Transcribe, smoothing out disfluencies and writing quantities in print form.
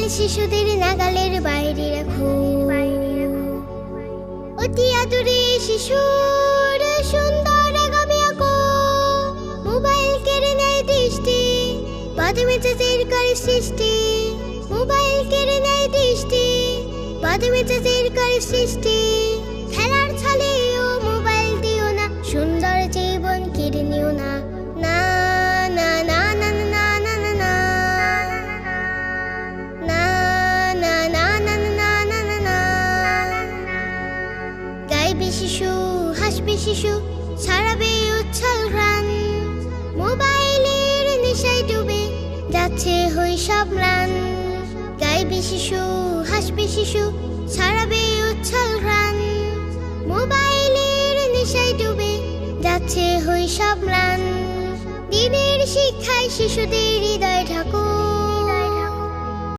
শিশুদের নাগালের বাইরে রাখো। অতি আদুরে শিশুর সুন্দর আগামী আঁকো। মোবাইল কেড়ে নেয় দৃষ্টি, বাদে মেজাজের করে সৃষ্টি। মোবাইল কেড়ে নেয় দৃষ্টি, বাদে মেজাজের করে সৃষ্টি। খেলার ছলেও মোবাইল দিও না, সুন্দর জীবন কেড়ে নিও না। না না না না না না না না না না না না না না না না। গাইবে শিশু, হাসবে শিশু, ছড়াবে উচ্ছল ঘ্রাণ। মোবাইলের নেশায় ডুবে যাচ্ছে শৈশব ম্লান। গাইবে শিশু, হাসবে শিশু, ছড়াবে উচ্ছল ঘ্রাণ। মোবাইলের নেশায় ডুবে যাচ্ছে শৈশব ম্লান। দিনের শিক্ষায় শিশুদের হৃদয় ঢাকো।